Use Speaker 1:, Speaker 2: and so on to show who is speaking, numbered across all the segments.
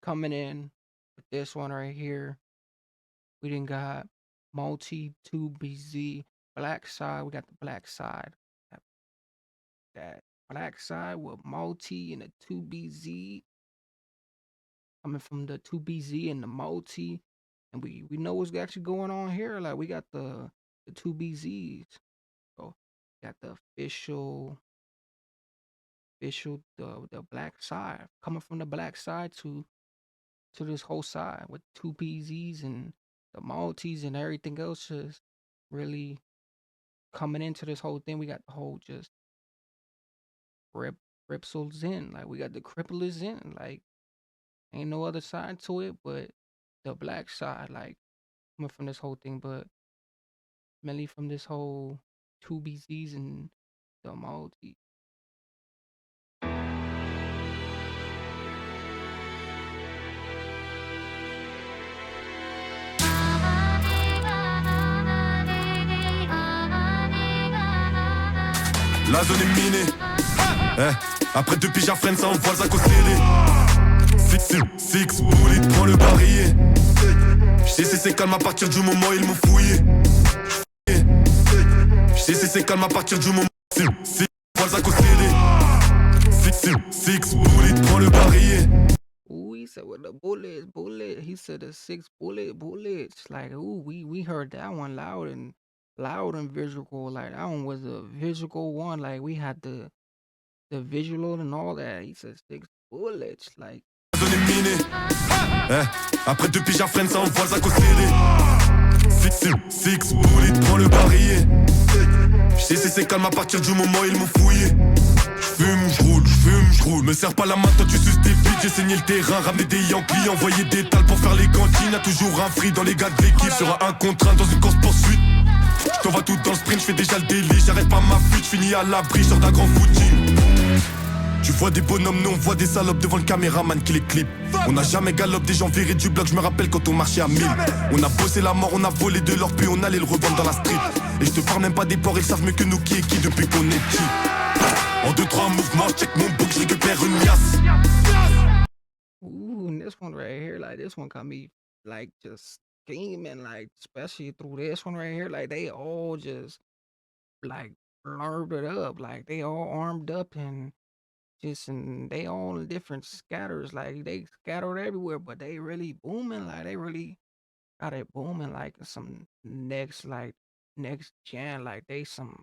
Speaker 1: coming in with this one right here. We didn't got Malty 2BZ black side. We got the black side. That, that black side with Malty and the 2BZ coming from the 2BZ and the Malty. And we know what's actually going on here. Like we got the 2BZs. So got the official the black side. Coming from the black side to this whole side with 2BZs and the Maltese and everything else just really coming into this whole thing. We got the whole just Ripsels in. Like we got the cripplers in. Like ain't no other side to it but the black side, like coming from this whole thing, but mainly from this whole 2BZs and the Maltese.
Speaker 2: La zone est minée. Après deux piges à freine, ça envoie le sac au serré. Six bullet, prends le barillet. J'sais c'est calme à partir du moment où ils m'ont fouillé. J'sais c'est calme à partir du moment où envoie le sac au serré. Six bullet, prends le barillet.
Speaker 1: Ooh, he said with the bullet. He said the 6 bullets. Like, ooh, we heard that one loud and visual. Like that one was a visual one. Like we had the visual and all that. He said 6 bullets. Like
Speaker 2: Zone est minée. Après deux piges à freine, ça envoie le sac au serré. Six bullet, prends le barillet. J'sais c'est calme à partir du moment où ils m'ont fouillé. J'roule, me serre pas la main, toi tu suces tes bites. J'ai saigné le terrain, ramené des Yankees, envoyé des tales pour faire les cantines. Y'a toujours un free dans les gars de l'équipe. Sera un contre un dans une course poursuite. J't'envoie tout dans le sprint, j'fais déjà le délit. J'arrête pas ma fuite, j'finis à l'abri, j'sors d'un grand footing. Tu vois des bonhommes, nous on voit des salopes devant le caméraman qui les clip. On n'a jamais galop, des gens virés du bloc, je me rappelle quand on marchait à 1000. On a bossé la mort, on a volé de l'or, puis on allait le revendre dans la street. Et je te parle même pas des porcs, ils savent mieux que nous qui est qui depuis qu'on est petit. En 2-3 mouvements, check mon book, je récupère une liasse.
Speaker 1: ooh, and this one right here, like this one got me like just scheming, like especially through this one right here. Like they all just like blurred it up, like they all armed up and they all in different scatters, like they scattered everywhere, but they really booming, like they really got it booming, like some next gen, like they some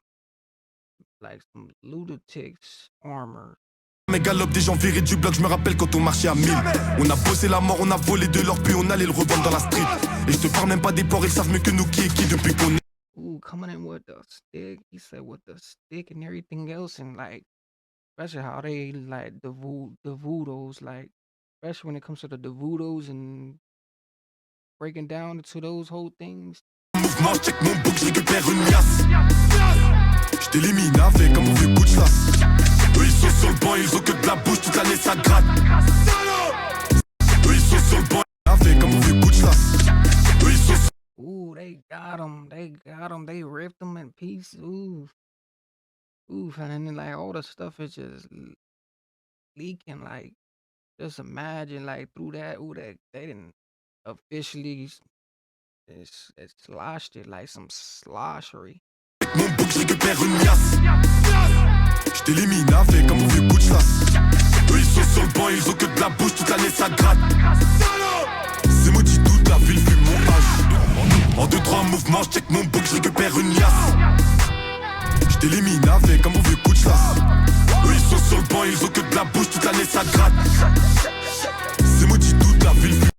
Speaker 1: lunatics armor.
Speaker 2: Mes galop, des gens virés du bloc, je me rappelle quand on marchait à 1000. On a bossé la mort, on a volé de l'or, puis on allait le revendre dans la street. Et je te parle même pas des porcs, ils savent mieux que nous qui est qui depuis qu'on est.
Speaker 1: Ooh, coming in with the stick, he said with the stick and everything else, and like especially how they like the voodoos, like especially when it comes to the voodoos and breaking down into those whole things.
Speaker 2: Mouvement, check mon book, je récupère une liasse. Je t'élimine avec un mauvais coup de chasse. Eux ils sont sur le banc, ils ont que de la bouche, toute l'année ça gratte. Eux ils sont sur le banc avec un mauvais coup de chasse. Eux ils sont.
Speaker 1: Ooh, they got him, they ripped them in pieces. Ooh, and then like all the stuff is just leaking. Like just imagine like through that, ooh, that they didn't officially it's sloshed it like some slashery.
Speaker 2: Mon book, je récupère une liasse. Je t'élimine avec un mauvais coup de chasse. Eux ils sont sur le banc, ils ont que de la bouche, toute l'année ça gratte. C'est maudit, toute la ville fume mon âge. En 2-3 mouvements, je check mon book, je récupère une liasse. Je t'élimine avec un mauvais coup de chasse. Eux ils sont sur le banc, ils ont que de la bouche, toute l'année ça gratte. C'est maudit, toute la ville fume.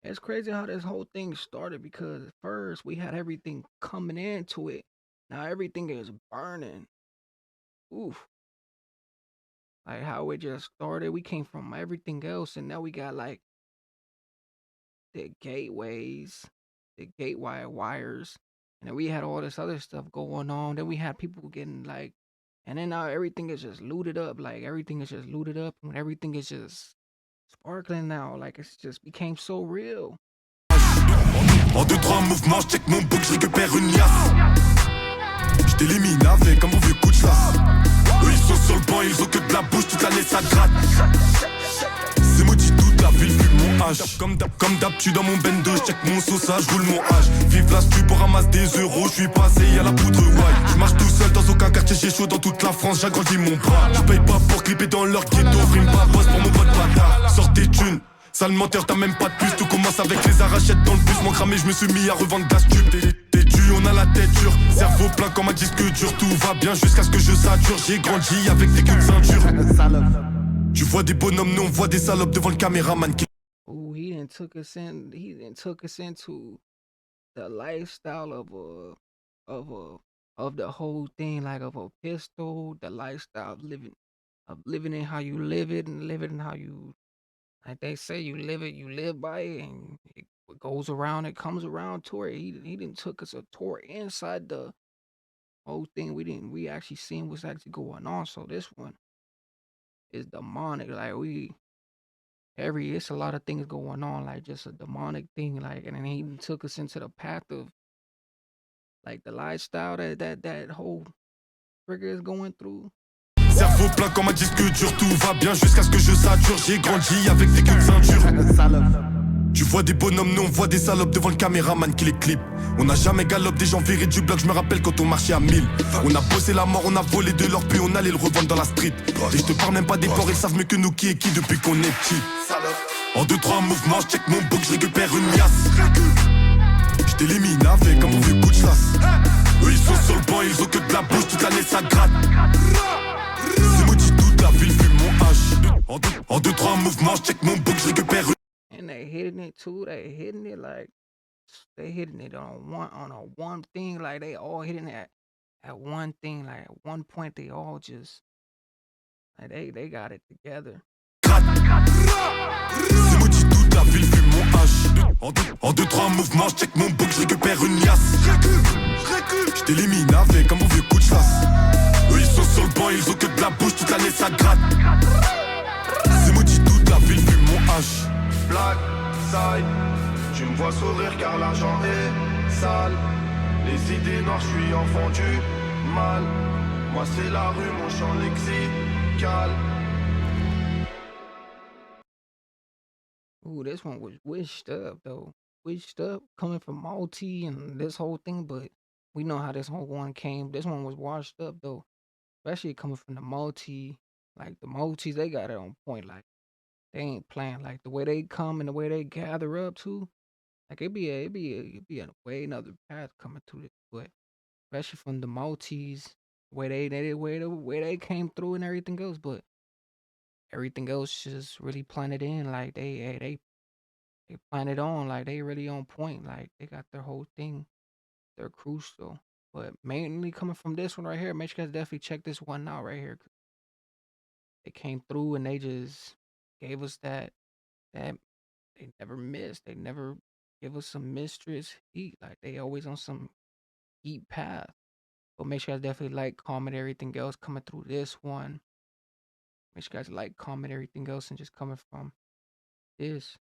Speaker 1: It's crazy how this whole thing started because at first we had everything coming into it. Now everything is burning. Oof. Like how it just started. We came from everything else and now we got like the gateways, the gateway wires. And then we had all this other stuff going on. Then we had people getting like, and then now everything is just looted up. Like everything is just looted up and everything is just sparkling now. Like it's just became so real.
Speaker 2: En 2-3 mouvements, je check mon book, je récupère une liasse. Je t'élimine avec un mauvais coup de chasse. Eux ils sont sur le banc, ils ont que de la bouche, toute l'année ça gratte. C'est maudit, toute la ville fume mon H. Comme d'hab, tu dans mon bendo, check mon sauce, roule mon H. Vive la stu pour ramasse des euros, je suis passé à la poudre white. Je marche tout seul dans aucun quartier, j'ai chaud dans toute la France, j'agrandis mon bras. Je paye pas pour clipper dans leur ghetto, rime pas boss pour mon pote bâtard. Sors tes thunes. Sale menteur, t'as même pas de puce, tout commence avec les arrachettes dans le bus. Mon cramé, je me suis mis à revendre de la stup. T'es dû, on a la tête dure, cerveau plein comme un disque dur. Tout va bien jusqu'à ce que je sature. J'ai grandi avec des coups de ceinture. Tu vois des bonhommes, nous on voit des salopes devant le caméraman qui...
Speaker 1: Ooh, he done took us in. He done took us into the lifestyle of a of the whole thing, like of a pistol. The lifestyle of living it how you live it, and living how you, like they say, you live it, you live by it, and it goes around, it comes around to it. He didn't took us a tour inside the whole thing. We actually seen what's actually going on. So this one is demonic. Like it's a lot of things going on, like just a demonic thing, like, and then he even took us into the path of like the lifestyle that whole trigger is going through.
Speaker 2: Cerveau plein comme un disque dur, tout va bien jusqu'à ce que je sature. J'ai grandi avec des coups de ceinture. Tu vois des bonhommes, nous on voit des salopes devant le caméraman qui les clip. On n'a jamais galop des gens virés du bloc, je me rappelle quand on marchait à 1000. On a bossé la mort, on a volé de l'or, puis on allait le revendre dans la street. Et je te parle même pas des porcs, ils savent mieux que nous qui est qui depuis qu'on est petit. En 2-3 mouvements, je check mon book, je récupère une liasse. Je t'élimine avec un mauvais coup de chasse. Eux ils sont sur le banc, ils ont que de la bouche, toute l'année ça gratte. C'est maudit toute la ville, fume mon H. En 2-3 mouvements, je check mon book, je récupère une...
Speaker 1: And they hitting it too. They hitting it like they hitting it on a one thing. Like they all hitting it at one thing. Like at one point, they all just like they got it together.
Speaker 2: C'est maudit toute la ville, fume mon H. En 2-3 mouvements, je check mon book, je récupère une liasse. Je t'élimine avec un mauvais coup de chasse. Eux ils sont sur le banc, ils ont que de la bouche, toute l'année ça gratte. C'est maudit toute la ville, fume mon H.
Speaker 3: Black side, tu me vois sourire car l'argent est sale. Les idées noires, je suis enfant du mal. Moi c'est la rue, mon champ lexical.
Speaker 1: Ooh, this one was wished up though. Wished up coming from Malty and this whole thing, but we know how this whole one came. This one was washed up though, especially coming from the Malty. Like the Maltese, they got it on point. Like they ain't playing. Like the way they come and the way they gather up too. Like it'd be a way another path coming to this, but especially from the Maltese, way they came through and everything else, but everything else just really planted in. Like they planted on. Like they really on point. Like they got their whole thing. They're crucial. But mainly coming from this one right here, make sure you guys definitely check this one out right here. They came through and they just gave us that they never missed. They never give us some mistress heat. Like they always on some heat path. But make sure you guys definitely like, comment everything else coming through this one. Make sure you guys like, comment everything else and just coming from this.